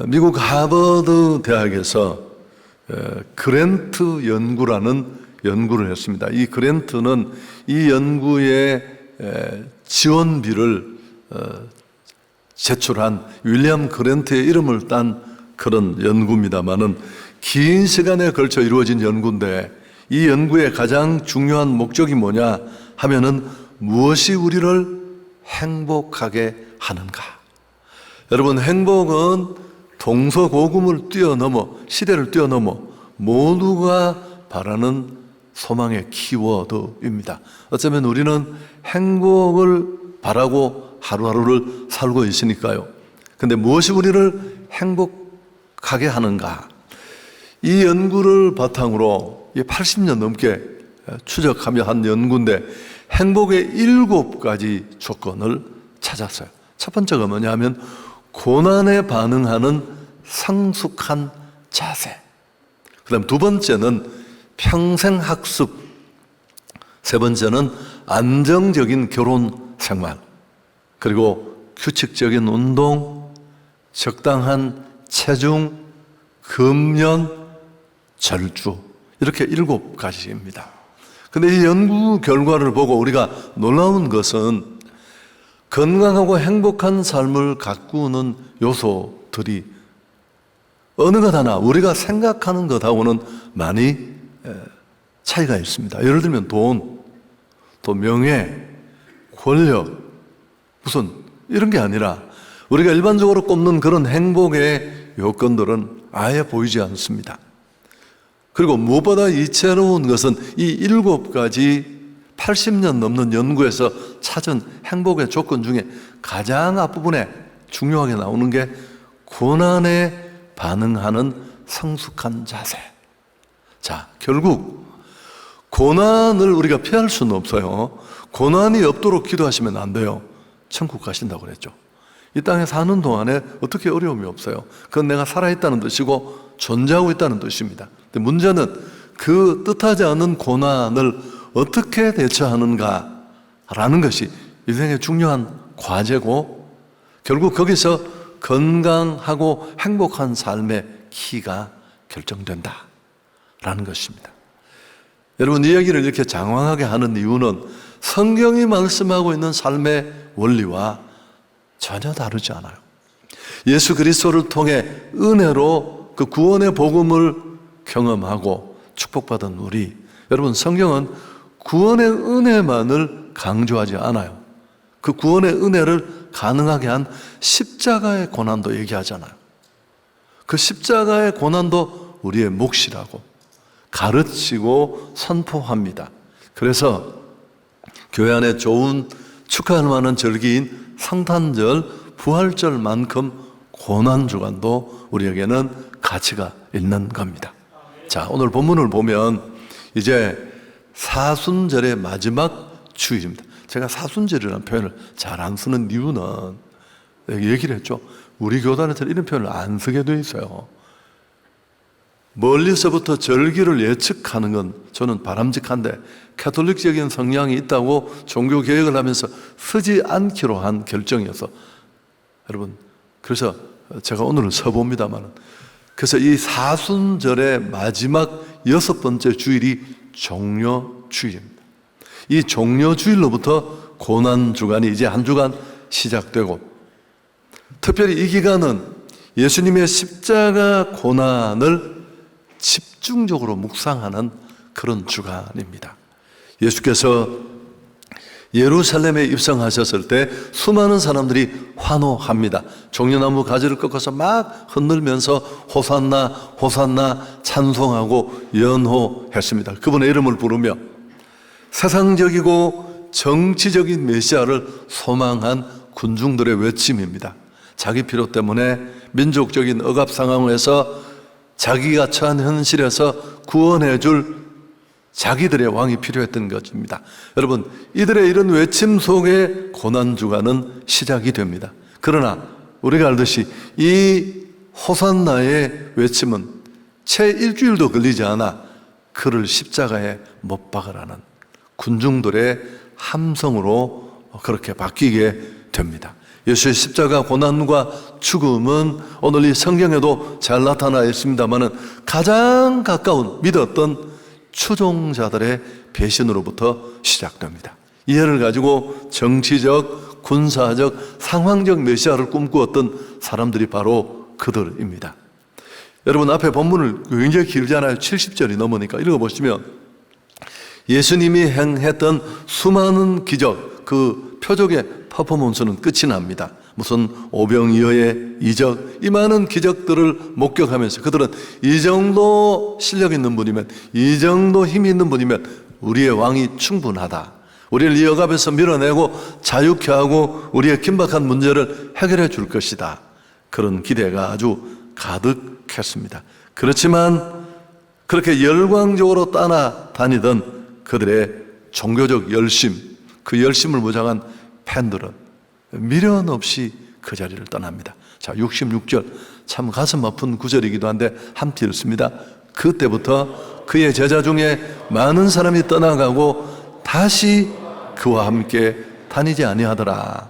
미국 하버드 대학에서 그랜트 연구라는 연구를 했습니다. 이 그랜트는 이 연구의 지원비를 제출한 윌리엄 그랜트의 이름을 딴 그런 연구입니다만은 긴 시간에 걸쳐 이루어진 연구인데 이 연구의 가장 중요한 목적이 뭐냐 하면은 무엇이 우리를 행복하게 하는가. 여러분, 행복은 동서고금을 뛰어넘어, 시대를 뛰어넘어 모두가 바라는 소망의 키워드입니다. 어쩌면 우리는 행복을 바라고 하루하루를 살고 있으니까요. 근데 무엇이 우리를 행복하게 하는가? 이 연구를 바탕으로 80년 넘게 추적하며 한 연구인데 행복의 7가지 조건을 찾았어요. 첫 번째가 뭐냐 하면 고난에 반응하는 성숙한 자세. 그 다음 두 번째는 평생 학습. 세 번째는 안정적인 결혼 생활. 그리고 규칙적인 운동, 적당한 체중, 금연, 절주. 이렇게 7가지입니다. 근데 이 연구 결과를 보고 우리가 놀라운 것은 건강하고 행복한 삶을 가꾸는 요소들이 어느 것 하나 우리가 생각하는 것하고는 많이 차이가 있습니다. 예를 들면 돈, 또 명예, 권력, 무슨 이런 게 아니라 우리가 일반적으로 꼽는 그런 행복의 요건들은 아예 보이지 않습니다. 그리고 무엇보다 이채로운 것은 이 7가지 80년 넘는 연구에서 찾은 행복의 조건 중에 가장 앞부분에 중요하게 나오는 게 고난에 반응하는 성숙한 자세. 자, 결국 고난을 우리가 피할 수는 없어요. 고난이 없도록 기도하시면 안 돼요. 천국 가신다고 그랬죠. 이 땅에 사는 동안에 어떻게 어려움이 없어요. 그건 내가 살아있다는 뜻이고 존재하고 있다는 뜻입니다. 근데 문제는 그 뜻하지 않은 고난을 어떻게 대처하는가라는 것이 인생의 중요한 과제고 결국 거기서 건강하고 행복한 삶의 키가 결정된다라는 것입니다. 여러분, 이 얘기를 이렇게 장황하게 하는 이유는 성경이 말씀하고 있는 삶의 원리와 전혀 다르지 않아요. 예수 그리스도를 통해 은혜로 그 구원의 복음을 경험하고 축복받은 우리, 여러분, 성경은 구원의 은혜만을 강조하지 않아요. 그 구원의 은혜를 가능하게 한 십자가의 고난도 얘기하잖아요. 그 십자가의 고난도 우리의 몫이라고 가르치고 선포합니다. 그래서 교회 안에 좋은 축하할 만한 절기인 성탄절, 부활절만큼 고난주간도 우리에게는 가치가 있는 겁니다. 자, 오늘 본문을 보면 이제 사순절의 마지막 주일입니다. 제가 사순절이라는 표현을 잘 안 쓰는 이유는 얘기를 했죠. 우리 교단에서는 이런 표현을 안 쓰게 돼 있어요. 멀리서부터 절기를 예측하는 건 저는 바람직한데 가톨릭적인 성향이 있다고 종교 개혁을 하면서 쓰지 않기로 한 결정이어서 여러분, 그래서 제가 오늘은 써봅니다만, 그래서 이 사순절의 마지막 6번째 주일이 종려주일입니다. 이 종려주일로부터 고난주간이 이제 한 주간 시작되고, 특별히 이 기간은 예수님의 십자가 고난을 집중적으로 묵상하는 그런 주간입니다. 예수께서 예루살렘에 입성하셨을 때 수많은 사람들이 환호합니다. 종려나무 가지를 꺾어서 막 흔들면서 호산나 호산나 찬송하고 연호했습니다. 그분의 이름을 부르며 세상적이고 정치적인 메시아를 소망한 군중들의 외침입니다. 자기 필요 때문에 민족적인 억압 상황에서 자기가 처한 현실에서 구원해 줄 자기들의 왕이 필요했던 것입니다. 여러분, 이들의 이런 외침 속에 고난주간은 시작이 됩니다. 그러나 우리가 알듯이 이 호산나의 외침은 채 일주일도 걸리지 않아 그를 십자가에 못 박으라는 군중들의 함성으로 그렇게 바뀌게 됩니다. 예수의 십자가 고난과 죽음은 오늘 이 성경에도 잘 나타나 있습니다만은 가장 가까운 믿었던 추종자들의 배신으로부터 시작됩니다. 이해를 가지고 정치적, 군사적, 상황적 메시아를 꿈꾸었던 사람들이 바로 그들입니다. 여러분 앞에 본문을 굉장히 길잖아요. 70절이 넘으니까 읽어보시면 예수님이 행했던 수많은 기적, 그 표적의 퍼포먼스는 끝이 납니다. 무슨 오병이어의 이적, 이 많은 기적들을 목격하면서 그들은 이 정도 실력 있는 분이면, 이 정도 힘이 있는 분이면 우리의 왕이 충분하다, 우리를 이 억압에서 밀어내고 자유케 하고 우리의 긴박한 문제를 해결해 줄 것이다, 그런 기대가 아주 가득했습니다. 그렇지만 그렇게 열광적으로 따라다니던 그들의 종교적 열심, 그 열심을 무장한 팬들은 미련 없이 그 자리를 떠납니다. 자, 66절 참 가슴 아픈 구절이기도 한데 함께 읽습니다. 그때부터 그의 제자 중에 많은 사람이 떠나가고 다시 그와 함께 다니지 아니하더라.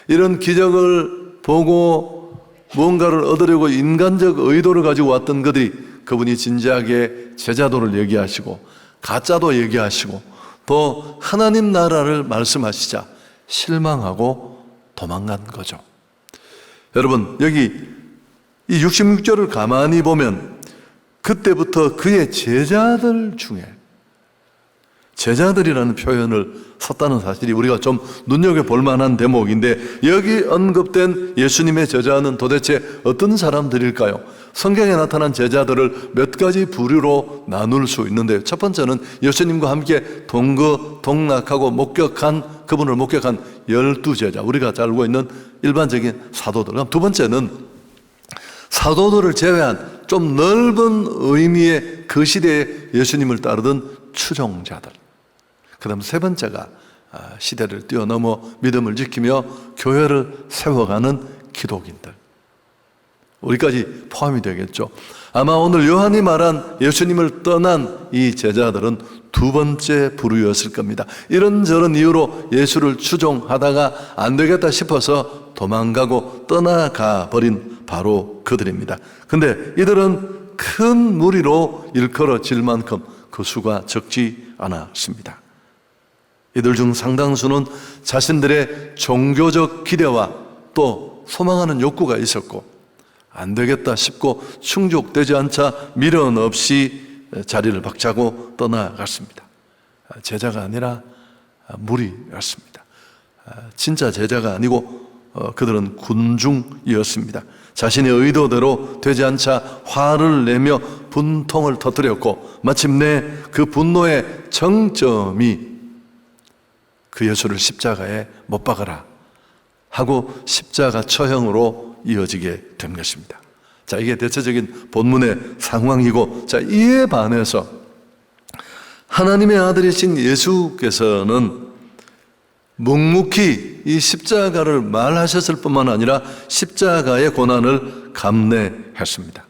이런 기적을 보고 무언가를 얻으려고 인간적 의도를 가지고 왔던 그들이, 그분이 진지하게 제자도를 얘기하시고 가짜도 얘기하시고 또 하나님 나라를 말씀하시자 실망하고 도망간 거죠. 여러분 여기 이 66절을 가만히 보면 그때부터 그의 제자들 중에, 제자들이라는 표현을 썼다는 사실이 우리가 좀 눈여겨볼 만한 대목인데, 여기 언급된 예수님의 제자는 도대체 어떤 사람들일까요? 성경에 나타난 제자들을 몇 가지 부류로 나눌 수 있는데요. 첫 번째는 예수님과 함께 동락하고 그분을 목격한 12제자, 우리가 잘 알고 있는 일반적인 사도들. 두 번째는 사도들을 제외한 좀 넓은 의미의 그 시대에 예수님을 따르던 추종자들. 그 다음 세 번째가 시대를 뛰어넘어 믿음을 지키며 교회를 세워가는 기독인들, 우리까지 포함이 되겠죠. 아마 오늘 요한이 말한 예수님을 떠난 이 제자들은 두 번째 부류였을 겁니다. 이런저런 이유로 예수를 추종하다가 안 되겠다 싶어서 도망가고 떠나가 버린 바로 그들입니다. 근데 이들은 큰 무리로 일컬어질 만큼 그 수가 적지 않았습니다. 이들 중 상당수는 자신들의 종교적 기대와 또 소망하는 욕구가 있었고 안 되겠다 싶고 충족되지 않자 미련 없이 자리를 박차고 떠나갔습니다. 제자가 아니라 무리였습니다. 진짜 제자가 아니고 그들은 군중이었습니다. 자신의 의도대로 되지 않자 화를 내며 분통을 터뜨렸고 마침내 그 분노의 정점이 그 예수를 십자가에 못 박아라 하고 십자가 처형으로 이어지게 된 것입니다. 자, 이게 대체적인 본문의 상황이고, 자, 이에 반해서 하나님의 아들이신 예수께서는 묵묵히 이 십자가를 말하셨을 뿐만 아니라 십자가의 고난을 감내했습니다.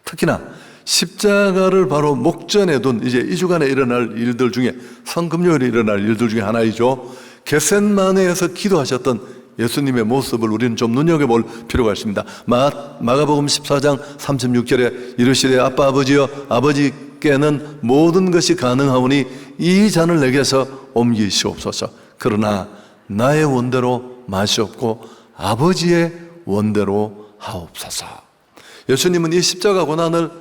특히나 십자가를 바로 목전에 둔 이제 이 주간에 일어날 일들 중에, 성금요일에 일어날 일들 중에 하나이죠. 겟셋마네에서 기도하셨던 예수님의 모습을 우리는 좀 눈여겨볼 필요가 있습니다. 마가복음 14장 36절에 이르시되 아빠 아버지여, 아버지께는 모든 것이 가능하오니 이 잔을 내게서 옮기시옵소서. 그러나 나의 원대로 마시옵고 아버지의 원대로 하옵소서. 예수님은 이 십자가 고난을,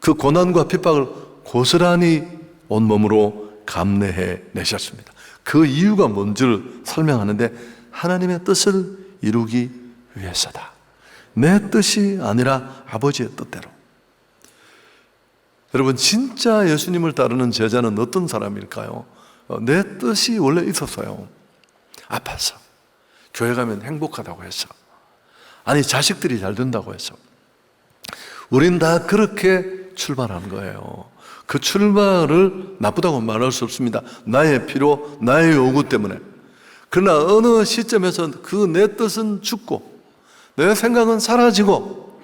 그 고난과 핍박을 고스란히 온몸으로 감내해 내셨습니다. 그 이유가 뭔지를 설명하는데 하나님의 뜻을 이루기 위해서다. 내 뜻이 아니라 아버지의 뜻대로. 여러분 진짜 예수님을 따르는 제자는 어떤 사람일까요? 내 뜻이 원래 있었어요. 아파서, 교회 가면 행복하다고 해서, 아니 자식들이 잘 된다고 해서. 우린 다 그렇게 출발하는 거예요. 그 출발을 나쁘다고 말할 수 없습니다. 나의 필요, 나의 요구 때문에. 그러나 어느 시점에서 그 내 뜻은 죽고 내 생각은 사라지고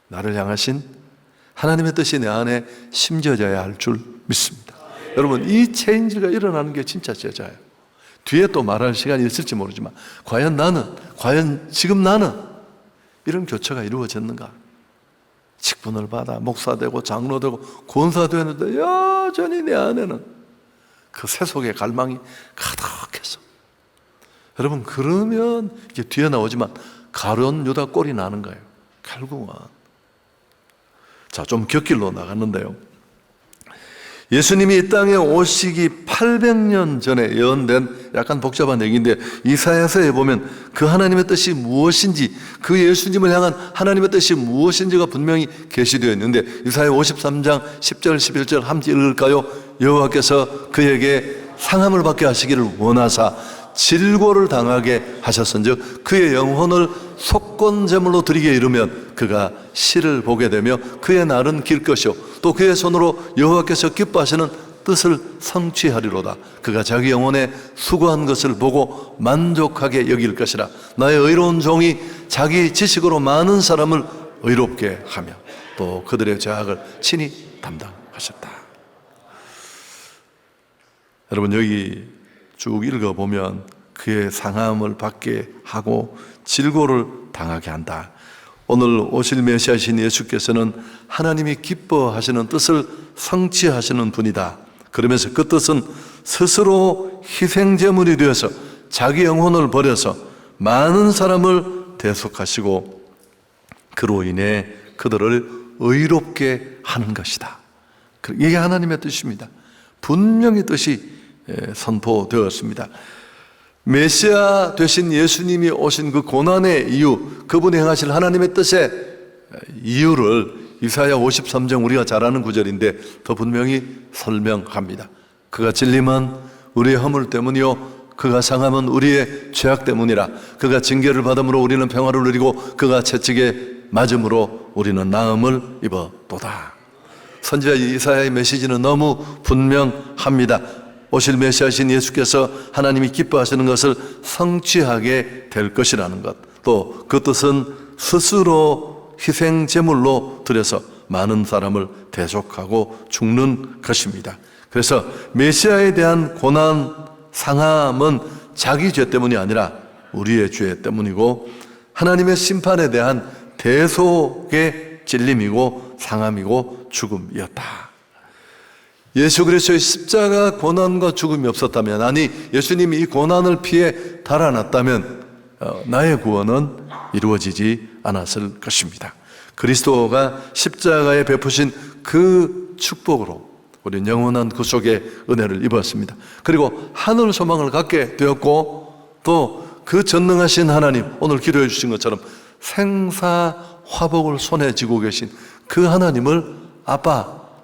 나를 향하신 하나님의 뜻이 내 안에 심겨져야 할 줄 믿습니다. 여러분 이 체인지가 일어나는 게 진짜 제자예요. 뒤에 또 말할 시간이 있을지 모르지만 과연 지금 나는 이런 교체가 이루어졌는가? 직분을 받아 목사되고 장로되고 권사되는데 여전히 내 안에는 그 세속의 갈망이 가득해서, 여러분, 그러면 이게 뒤에 나오지만 가룟 유다 꼴이 나는 거예요. 결국은. 자, 좀 곁길로 나갔는데요, 예수님이 이 땅에 오시기 800년 전에 예언된 약간 복잡한 얘기인데, 이사야서에 보면 그 하나님의 뜻이 무엇인지, 그 예수님을 향한 하나님의 뜻이 무엇인지가 분명히 계시되어 있는데, 이사야 53장 10절 11절 함께 읽을까요? 여호와께서 그에게 상함을 받게 하시기를 원하사 질고를 당하게 하셨은즉 그의 영혼을 속건제물로 드리게 이르면 그가 시를 보게 되며 그의 날은 길 것이요 또 그의 손으로 여호와께서 기뻐하시는 뜻을 성취하리로다. 그가 자기 영혼에 수고한 것을 보고 만족하게 여길 것이라. 나의 의로운 종이 자기 지식으로 많은 사람을 의롭게 하며 또 그들의 죄악을 친히 담당하셨다. 여러분, 여기 쭉 읽어보면 그의 상함을 받게 하고 질고를 당하게 한다. 오늘 오실 메시아신 예수께서는 하나님이 기뻐하시는 뜻을 성취하시는 분이다. 그러면서 그 뜻은 스스로 희생제물이 되어서 자기 영혼을 버려서 많은 사람을 대속하시고 그로 인해 그들을 의롭게 하는 것이다. 이게 하나님의 뜻입니다. 분명히 뜻이 선포되었습니다. 메시아 되신 예수님이 오신 그 고난의 이유, 그분이 행하실 하나님의 뜻의 이유를 이사야 53장 우리가 잘 아는 구절인데 더 분명히 설명합니다. 그가 찔림은 우리의 허물 때문이요 그가 상함은 우리의 죄악 때문이라. 그가 징계를 받음으로 우리는 평화를 누리고 그가 채찍에 맞음으로 우리는 나음을 입었도다. 선지자 이사야의 메시지는 너무 분명합니다. 오실 메시아신 예수께서 하나님이 기뻐하시는 것을 성취하게 될 것이라는 것, 또 그 뜻은 스스로 희생제물로 드려서 많은 사람을 대속하고 죽는 것입니다. 그래서 메시아에 대한 고난, 상함은 자기 죄 때문이 아니라 우리의 죄 때문이고 하나님의 심판에 대한 대속의 찔림이고 상함이고 죽음이었다. 예수 그리스도의 십자가 고난과 죽음이 없었다면, 아니 예수님이 이 고난을 피해 달아났다면 나의 구원은 이루어지지 않았을 것입니다. 그리스도가 십자가에 베푸신 그 축복으로 우리는 영원한 구속의 은혜를 입었습니다. 그리고 하늘 소망을 갖게 되었고 또 그 전능하신 하나님, 오늘 기도해 주신 것처럼 생사화복을 손에 쥐고 계신 그 하나님을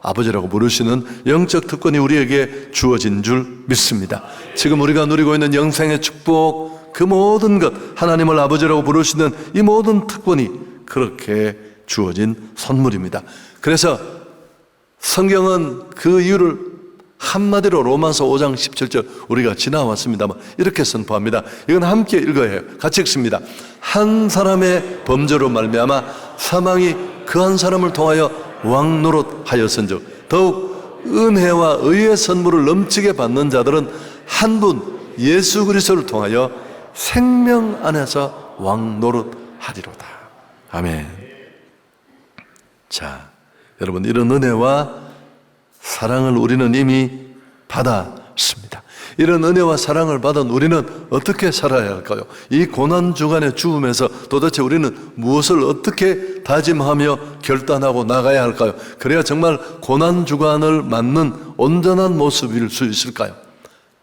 아버지라고 부르시는 영적 특권이 우리에게 주어진 줄 믿습니다. 지금 우리가 누리고 있는 영생의 축복, 그 모든 것, 하나님을 아버지라고 부르시는 이 모든 특권이 그렇게 주어진 선물입니다. 그래서 성경은 그 이유를 한마디로 로마서 5장 17절 우리가 지나왔습니다만 이렇게 선포합니다. 이건 함께 읽어야 해요. 같이 읽습니다. 한 사람의 범죄로 말미암아 사망이 그 한 사람을 통하여 왕노릇하였은즉 더욱 은혜와 의의 선물을 넘치게 받는 자들은 한 분 예수 그리스도를 통하여 생명 안에서 왕노릇하리로다. 아멘. 자, 여러분, 이런 은혜와 사랑을 우리는 이미 받았습니다. 이런 은혜와 사랑을 받은 우리는 어떻게 살아야 할까요? 이 고난주간의 죽음에서 도대체 우리는 무엇을 어떻게 다짐하며 결단하고 나가야 할까요? 그래야 정말 고난주간을 맞는 온전한 모습일 수 있을까요?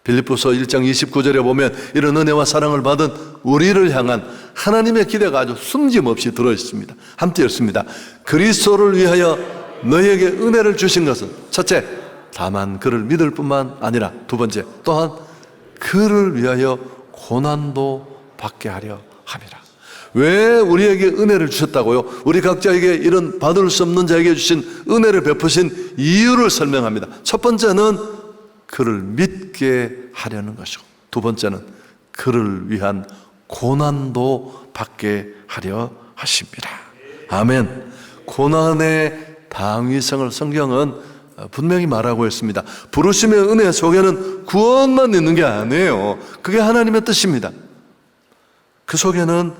빌립보서 1장 29절에 보면 이런 은혜와 사랑을 받은 우리를 향한 하나님의 기대가 아주 숨김없이 들어있습니다. 함께 읽습니다. 그리스도를 위하여 너희에게 은혜를 주신 것은 첫째, 다만 그를 믿을 뿐만 아니라 두 번째, 또한 그를 위하여 고난도 받게 하려 함이라. 왜 우리에게 은혜를 주셨다고요? 우리 각자에게 이런 받을 수 없는 자에게 주신 은혜를 베푸신 이유를 설명합니다. 첫 번째는 그를 믿게 하려는 것이고, 두 번째는 그를 위한 고난도 받게 하려 하십니다. 아멘. 고난의 당위성을 성경은 분명히 말하고 있습니다. 부르심의 은혜 속에는 구원만 있는 게 아니에요. 그게 하나님의 뜻입니다. 그 속에는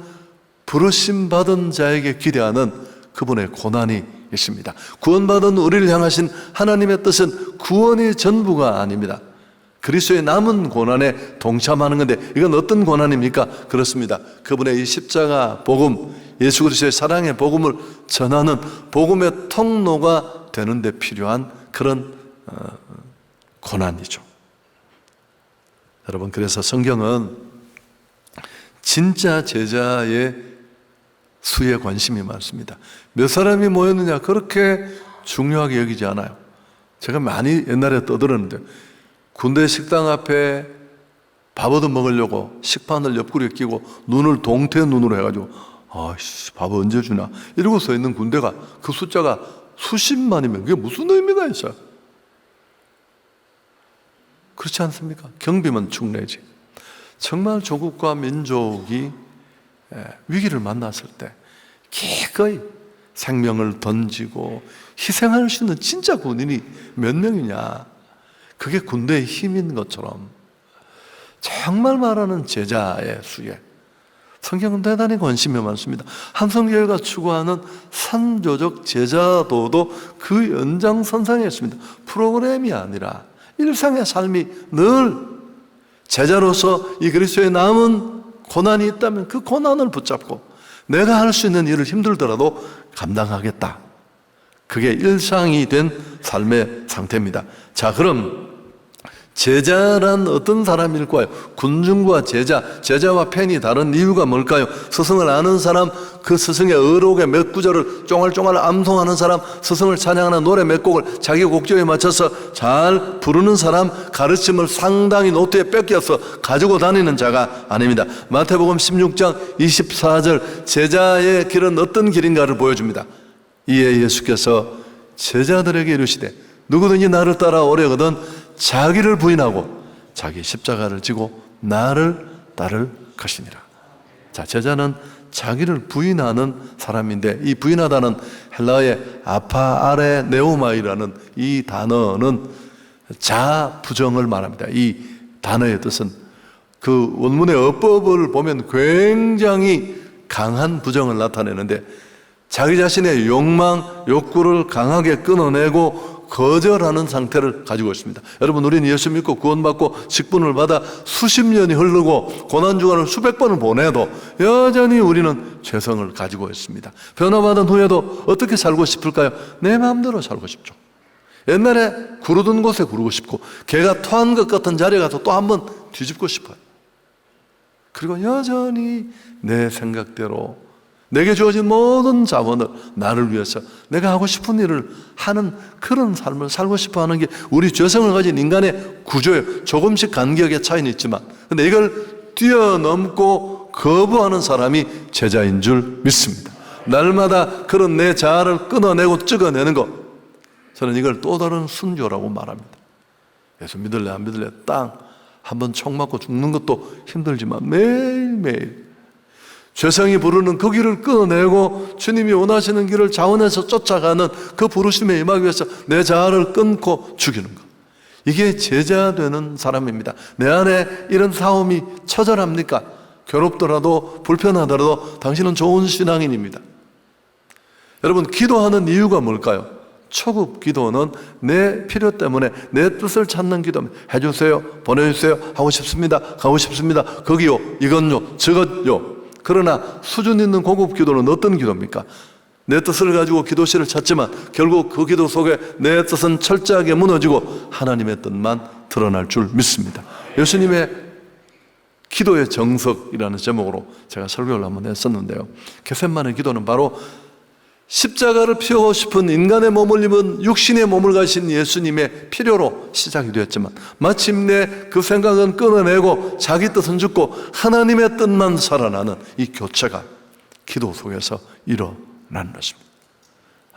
부르심 받은 자에게 기대하는 그분의 고난이 있습니다. 구원받은 우리를 향하신 하나님의 뜻은 구원이 전부가 아닙니다. 그리스도의 남은 고난에 동참하는 건데, 이건 어떤 고난입니까? 그렇습니다. 그분의 이 십자가 복음, 예수 그리스도의 사랑의 복음을 전하는 복음의 통로가 되는 데 필요한 그런 고난이죠. 여러분, 그래서 성경은 진짜 제자의 수에 관심이 많습니다. 몇 사람이 모였느냐 그렇게 중요하게 여기지 않아요. 제가 많이 옛날에 떠들었는데, 군대 식당 앞에 밥 얻어 먹으려고 식판을 옆구리에 끼고 눈을 동태 눈으로 해가지고 아이씨 밥 언제 주나 이러고 서 있는 군대가 그 숫자가 수십만이면 그게 무슨 의미가 있어요? 그렇지 않습니까? 경비만 축내지. 정말 조국과 민족이 위기를 만났을 때 기꺼이 생명을 던지고 희생할 수 있는 진짜 군인이 몇 명이냐, 그게 군대의 힘인 것처럼 정말 말하는 제자의 수에 성경은 대단히 관심이 많습니다. 한성교회가 추구하는 선조적 제자도도 그 연장선상에 있습니다. 프로그램이 아니라 일상의 삶이 늘 제자로서 이 그리스도의 남은 고난이 있다면 그 고난을 붙잡고 내가 할 수 있는 일을 힘들더라도 감당하겠다. 그게 일상이 된 삶의 상태입니다. 자, 그럼 제자란 어떤 사람일까요? 군중과 제자와 팬이 다른 이유가 뭘까요? 스승을 아는 사람, 그 스승의 의록의 몇 구절을 쫑알쫑알 암송하는 사람, 스승을 찬양하는 노래 몇 곡을 자기 곡조에 맞춰서 잘 부르는 사람, 가르침을 상당히 노트에 뺏겨서 가지고 다니는 자가 아닙니다. 마태복음 16장 24절, 제자의 길은 어떤 길인가를 보여줍니다. 이에 예수께서 제자들에게 이르시되 누구든지 나를 따라오려거든 자기를 부인하고 자기 십자가를 지고 나를 따를 것이니라. 자, 제자는 자기를 부인하는 사람인데, 이 부인하다는 헬라어의 아파아레 네오마이라는 이 단어는 자부정을 말합니다. 이 단어의 뜻은 그 원문의 어법을 보면 굉장히 강한 부정을 나타내는데, 자기 자신의 욕망, 욕구를 강하게 끊어내고 거절하는 상태를 가지고 있습니다. 여러분, 우리는 예수 믿고 구원받고 직분을 받아 수십 년이 흐르고 고난주간을 수백 번을 보내도 여전히 우리는 죄성을 가지고 있습니다. 변화받은 후에도 어떻게 살고 싶을까요? 내 마음대로 살고 싶죠. 옛날에 구르던 곳에 구르고 싶고, 개가 토한 것 같은 자리에 가서 또 한번 뒤집고 싶어요. 그리고 여전히 내 생각대로 내게 주어진 모든 자원을 나를 위해서 내가 하고 싶은 일을 하는 그런 삶을 살고 싶어 하는 게 우리 죄성을 가진 인간의 구조예요. 조금씩 간격의 차이는 있지만, 근데 이걸 뛰어넘고 거부하는 사람이 제자인 줄 믿습니다. 날마다 그런 내 자아를 끊어내고 찍어내는 것, 저는 이걸 또 다른 순교라고 말합니다. 예수 믿을래 안 믿을래 땅 한번 총 맞고 죽는 것도 힘들지만 매일매일 죄성이 부르는 그 길을 끊어내고 주님이 원하시는 길을 자원해서 쫓아가는 그 부르심에 임하기 위해서 내 자아를 끊고 죽이는 것, 이게 제자 되는 사람입니다. 내 안에 이런 싸움이 처절합니까? 괴롭더라도 불편하더라도 당신은 좋은 신앙인입니다. 여러분, 기도하는 이유가 뭘까요? 초급 기도는 내 필요 때문에, 내 뜻을 찾는 기도입니다. 해주세요, 보내주세요, 하고 싶습니다, 가고 싶습니다, 거기요, 이건요, 저것요. 그러나 수준 있는 고급 기도는 어떤 기도입니까? 내 뜻을 가지고 기도실을 찾지만 결국 그 기도 속에 내 뜻은 철저하게 무너지고 하나님의 뜻만 드러날 줄 믿습니다. 예수님의 기도의 정석이라는 제목으로 제가 설교를 한번 했었는데요, 겟세마네 기도는 바로 십자가를 피우고 싶은 인간의 몸을 입은 육신의 몸을 가신 예수님의 필요로 시작이 되었지만, 마침내 그 생각은 끊어내고 자기 뜻은 죽고 하나님의 뜻만 살아나는 이 교체가 기도 속에서 일어나는 것입니다.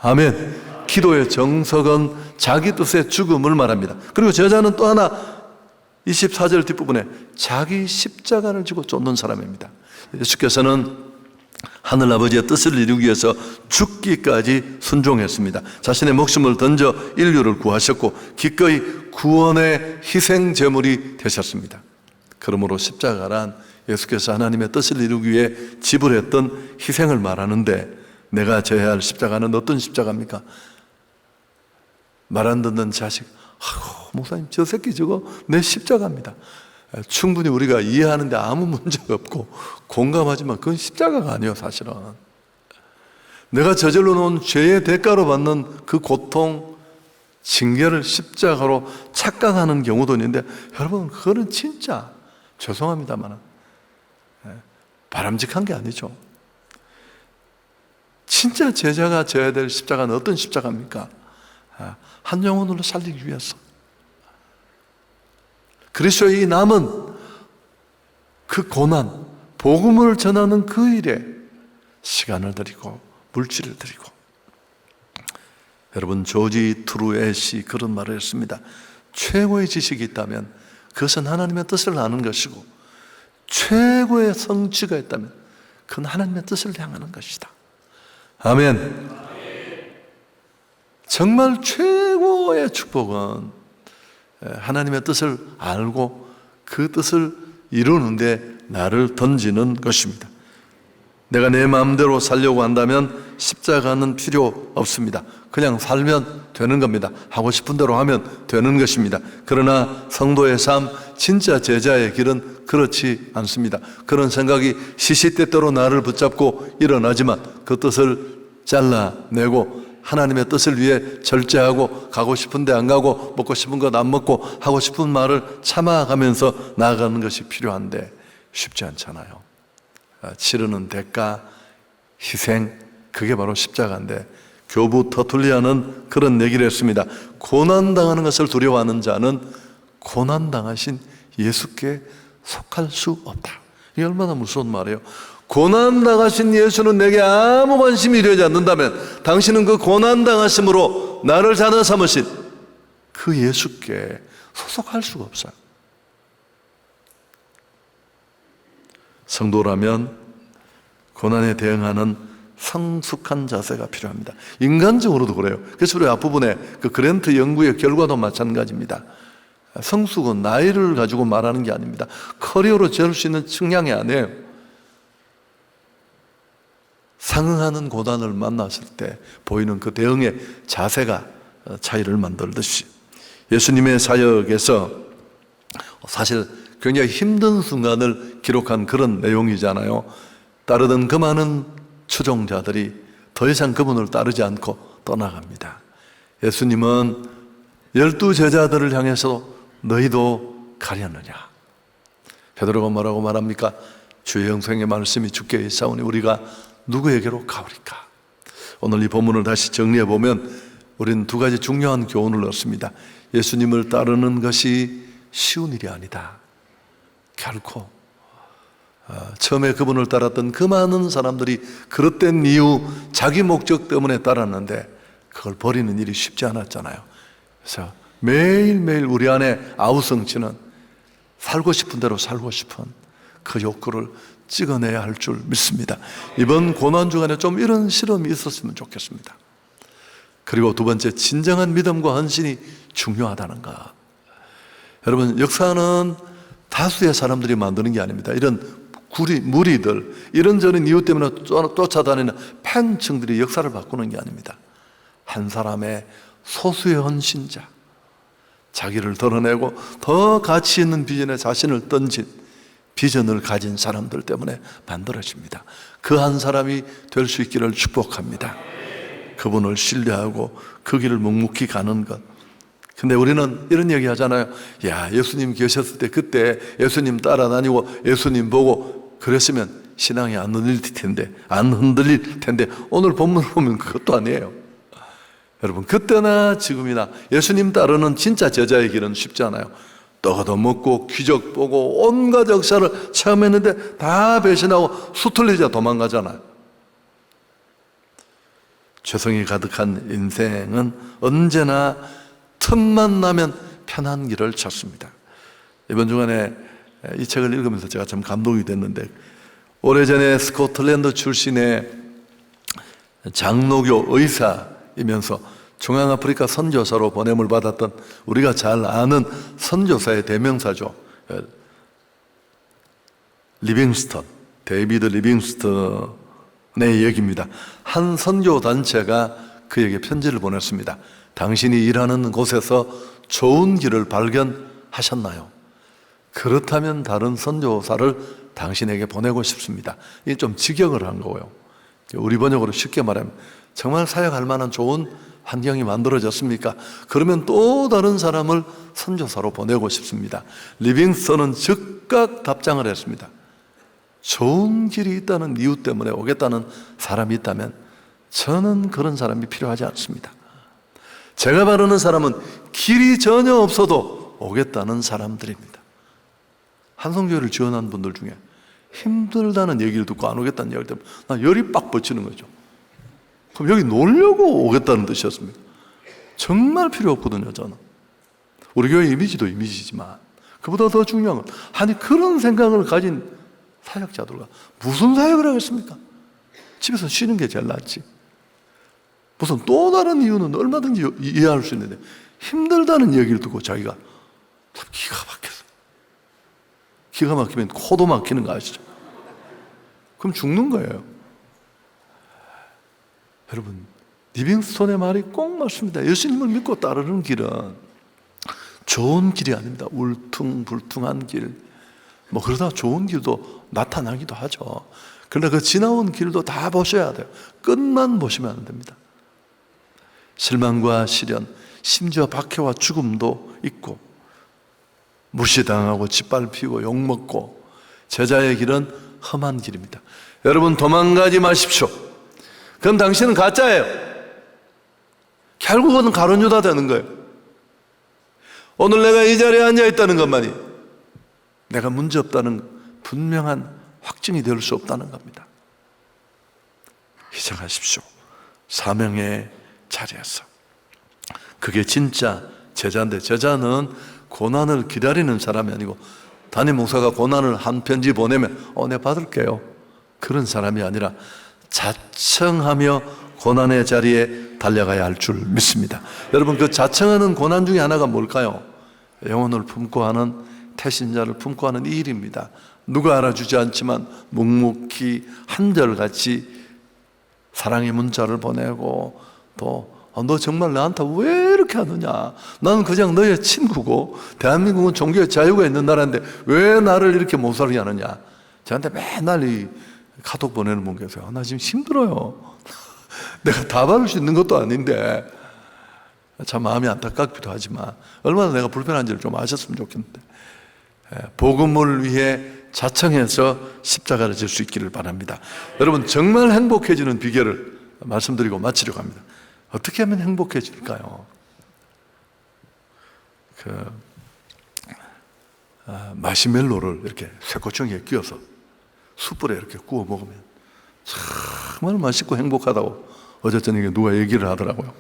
아멘. 기도의 정석은 자기 뜻의 죽음을 말합니다. 그리고 제자는 또 하나 24절 뒷부분에 자기 십자가를 지고 쫓는 사람입니다. 예수께서는 하늘아버지의 뜻을 이루기 위해서 죽기까지 순종했습니다. 자신의 목숨을 던져 인류를 구하셨고 기꺼이 구원의 희생 제물이 되셨습니다. 그러므로 십자가란 예수께서 하나님의 뜻을 이루기 위해 지불했던 희생을 말하는데, 내가 져야 할 십자가는 어떤 십자가입니까? 말 안 듣는 자식, 목사님 저 새끼 저거 내 십자가입니다. 충분히 우리가 이해하는데 아무 문제가 없고 공감하지만 그건 십자가가 아니에요. 사실은 내가 저질러 놓은 죄의 대가로 받는 그 고통, 징계를 십자가로 착각하는 경우도 있는데, 여러분 그거는 진짜 죄송합니다만 바람직한 게 아니죠. 진짜 제자가 져야 될 십자가는 어떤 십자가입니까? 한 영혼으로 살리기 위해서 그리스도의 남은 그 고난, 복음을 전하는 그 일에 시간을 들이고 물질을 들이고. 여러분, 조지 트루엣이 그런 말을 했습니다. 최고의 지식이 있다면 그것은 하나님의 뜻을 아는 것이고, 최고의 성취가 있다면 그건 하나님의 뜻을 향하는 것이다. 아멘. 정말 최고의 축복은 하나님의 뜻을 알고 그 뜻을 이루는데 나를 던지는 것입니다. 내가 내 마음대로 살려고 한다면 십자가는 필요 없습니다. 그냥 살면 되는 겁니다. 하고 싶은 대로 하면 되는 것입니다. 그러나 성도의 삶, 진짜 제자의 길은 그렇지 않습니다. 그런 생각이 시시때때로 나를 붙잡고 일어나지만 그 뜻을 잘라내고 하나님의 뜻을 위해 절제하고, 가고 싶은데 안 가고, 먹고 싶은 것 안 먹고, 하고 싶은 말을 참아가면서 나아가는 것이 필요한데 쉽지 않잖아요. 치르는 대가, 희생, 그게 바로 십자가인데, 교부 터툴리아는 그런 얘기를 했습니다. 고난당하는 것을 두려워하는 자는 고난당하신 예수께 속할 수 없다. 이게 얼마나 무서운 말이에요. 고난당하신 예수는 내게 아무 관심이 되지 않는다면 당신은 그 고난당하심으로 나를 자녀 삼으신 그 예수께 소속할 수가 없어요. 성도라면 고난에 대응하는 성숙한 자세가 필요합니다. 인간적으로도 그래요. 그래서 우리 앞부분에 그 그랜트 연구의 결과도 마찬가지입니다. 성숙은 나이를 가지고 말하는 게 아닙니다. 커리어로 재울 수 있는 측량이 아니에요. 상응하는 고난을 만났을 때 보이는 그 대응의 자세가 차이를 만들듯이, 예수님의 사역에서 사실 굉장히 힘든 순간을 기록한 그런 내용이잖아요. 따르던 그 많은 추종자들이 더 이상 그분을 따르지 않고 떠나갑니다. 예수님은 12 제자들을 향해서 너희도 가려느냐? 베드로가 뭐라고 말합니까? 주의 영생의 말씀이 주께 있사오니 우리가 누구에게로 가오리까? 오늘 이 본문을 다시 정리해 보면 우리는 두 가지 중요한 교훈을 얻습니다. 예수님을 따르는 것이 쉬운 일이 아니다. 결코 처음에 그분을 따랐던 그 많은 사람들이 그릇된 이유, 자기 목적 때문에 따랐는데 그걸 버리는 일이 쉽지 않았잖아요. 그래서 매일매일 우리 안에 아우성치는 살고 싶은 대로 살고 싶은 그 욕구를 찍어내야 할 줄 믿습니다. 이번 고난 주간에 좀 이런 실험이 있었으면 좋겠습니다. 그리고 두 번째, 진정한 믿음과 헌신이 중요하다는 것. 여러분, 역사는 다수의 사람들이 만드는 게 아닙니다. 이런 무리들, 이런저런 이유 때문에 쫓아다니는 팽층들이 역사를 바꾸는 게 아닙니다. 한 사람의 소수의 헌신자, 자기를 드러내고 더 가치 있는 비전에 자신을 던진, 비전을 가진 사람들 때문에 만들어집니다. 그 한 사람이 될 수 있기를 축복합니다. 그분을 신뢰하고 그 길을 묵묵히 가는 것. 근데 우리는 이런 얘기 하잖아요. 야, 예수님 계셨을 때 그때 예수님 따라다니고 예수님 보고 그랬으면 신앙이 안 흔들릴 텐데 오늘 본문을 보면 그것도 아니에요. 여러분, 그때나 지금이나 예수님 따르는 진짜 제자의 길은 쉽지 않아요. 떡 얻어먹고 기적 보고 온갖 역사를 체험했는데 다 배신하고 수틀리자 도망가잖아요. 죄성이 가득한 인생은 언제나 틈만 나면 편한 길을 찾습니다. 이번 주간에 이 책을 읽으면서 제가 참 감동이 됐는데, 오래전에 스코틀랜드 출신의 장로교 의사이면서 중앙아프리카 선교사로 보냄을 받았던 우리가 잘 아는 선교사의 대명사죠. 리빙스턴, 데이비드 리빙스턴의 얘기입니다. 한 선교단체가 그에게 편지를 보냈습니다. 당신이 일하는 곳에서 좋은 길을 발견하셨나요? 그렇다면 다른 선교사를 당신에게 보내고 싶습니다. 이게 좀 직역을 한 거고요. 우리 번역으로 쉽게 말하면 정말 사역할 만한 좋은 환경이 만들어졌습니까? 그러면 또 다른 사람을 선교사로 보내고 싶습니다. 리빙스턴은 즉각 답장을 했습니다. 좋은 길이 있다는 이유 때문에 오겠다는 사람이 있다면 저는 그런 사람이 필요하지 않습니다. 제가 바르는 사람은 길이 전혀 없어도 오겠다는 사람들입니다. 한성교회를 지원한 분들 중에 힘들다는 얘기를 듣고 안 오겠다는 얘기를 듣고 나 열이 빡 뻗치는 거죠. 그럼 여기 놀려고 오겠다는 뜻이었습니다. 정말 필요 없거든요, 저는. 우리 교회 이미지도 이미지지만 그보다 더 중요한 건 아니 그런 생각을 가진 사역자들과 무슨 사역을 하겠습니까? 집에서 쉬는 게 제일 낫지. 무슨 또 다른 이유는 얼마든지 이해할 수 있는데 힘들다는 얘기를 듣고 자기가 참 기가 막혀서 기가 막히면 코도 막히는 거 아시죠? 그럼 죽는 거예요. 여러분, 리빙스톤의 말이 꼭 맞습니다. 예수님을 믿고 따르는 길은 좋은 길이 아닙니다. 울퉁불퉁한 길. 뭐 그러다 좋은 길도 나타나기도 하죠. 그러나 그 지나온 길도 다 보셔야 돼요. 끝만 보시면 안 됩니다. 실망과 시련, 심지어 박해와 죽음도 있고 무시당하고 짓밟히고 욕먹고 제자의 길은 험한 길입니다. 여러분 도망가지 마십시오. 그럼 당신은 가짜예요. 결국은 가룟 유다 되는 거예요. 오늘 내가 이 자리에 앉아 있다는 것만이 내가 문제없다는 분명한 확증이 될 수 없다는 겁니다. 희생하십시오. 사명의 자리에서. 그게 진짜 제자인데 제자는 고난을 기다리는 사람이 아니고 담임 목사가 고난을 한 편지 보내면 내가 받을게요. 그런 사람이 아니라 자청하며 고난의 자리에 달려가야 할 줄 믿습니다. 여러분 그 자청하는 고난 중에 하나가 뭘까요? 영혼을 품고 하는 태신자를 품고 하는 이 일입니다. 누가 알아주지 않지만 묵묵히 한결같이 사랑의 문자를 보내고 또 너 정말 나한테 왜 이렇게 하느냐? 나는 그냥 너의 친구고 대한민국은 종교의 자유가 있는 나라인데 왜 나를 이렇게 못 살게 하느냐? 저한테 맨날 이 카톡 보내는 분 계세요. 나 지금 힘들어요. 내가 다 받을 수 있는 것도 아닌데 참 마음이 안타깝기도 하지만 얼마나 내가 불편한지를 좀 아셨으면 좋겠는데 복음을 위해 자청해서 십자가를 질 수 있기를 바랍니다. 여러분 정말 행복해지는 비결을 말씀드리고 마치려고 합니다. 어떻게 하면 행복해질까요? 마시멜로를 이렇게 쇠고추기에 끼워서 숯불에 이렇게 구워 먹으면 정말 맛있고 행복하다고 어제 저녁에 누가 얘기를 하더라고요.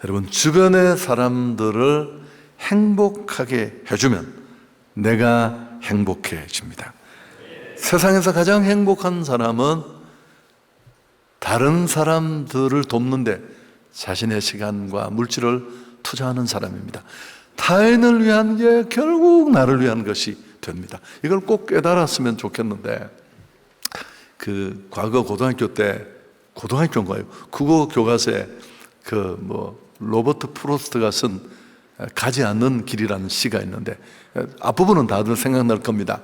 여러분 주변의 사람들을 행복하게 해주면 내가 행복해집니다. 세상에서 가장 행복한 사람은 다른 사람들을 돕는데 자신의 시간과 물질을 투자하는 사람입니다. 타인을 위한 게 결국 나를 위한 것이 됩니다. 이걸 꼭 깨달았으면 좋겠는데 과거 고등학교 때 고등학교인가요? 국어 교과서에 로버트 프로스트가 쓴 가지 않는 길이라는 시가 있는데 앞부분은 다들 생각날 겁니다.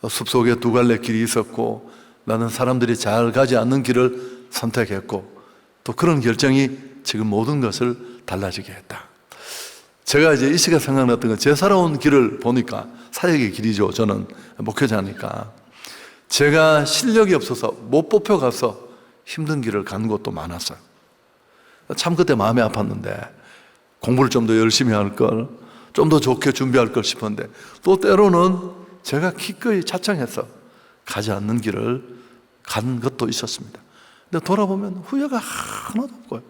숲속에 두 갈래 길이 있었고 나는 사람들이 잘 가지 않는 길을 선택했고 또 그런 결정이 지금 모든 것을 달라지게 했다. 제가 이제 이 시가 생각났던 건 제 살아온 길을 보니까 사역의 길이죠. 저는 목회자니까 제가 실력이 없어서 못 뽑혀가서 힘든 길을 간 것도 많았어요. 참 그때 마음이 아팠는데 공부를 좀 더 열심히 할 걸, 좀 더 좋게 준비할 걸 싶었는데 또 때로는 제가 기꺼이 자청해서 가지 않는 길을 간 것도 있었습니다. 근데 돌아보면 후회가 하나도 없고요.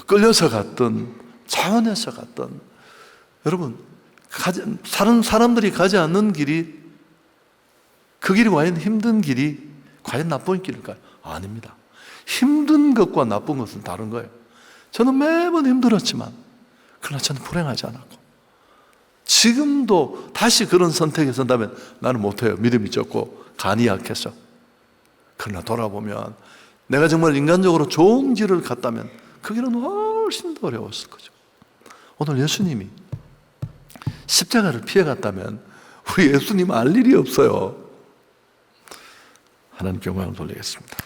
끌려서 갔든 자원해서 갔든 여러분 사람들이 가지 않는 길이 그 길이 과연 힘든 길이 과연 나쁜 길일까요? 아닙니다. 힘든 것과 나쁜 것은 다른 거예요. 저는 매번 힘들었지만 그러나 저는 불행하지 않았고, 지금도 다시 그런 선택에 선다면 나는 못해요. 믿음이 적고 간이 약해서. 그러나 돌아보면 내가 정말 인간적으로 좋은 길을 갔다면 그 길은 훨씬 더 어려웠을 거죠. 오늘 예수님이 십자가를 피해갔다면 우리 예수님 알 일이 없어요. 하나님께 영광을 돌리겠습니다.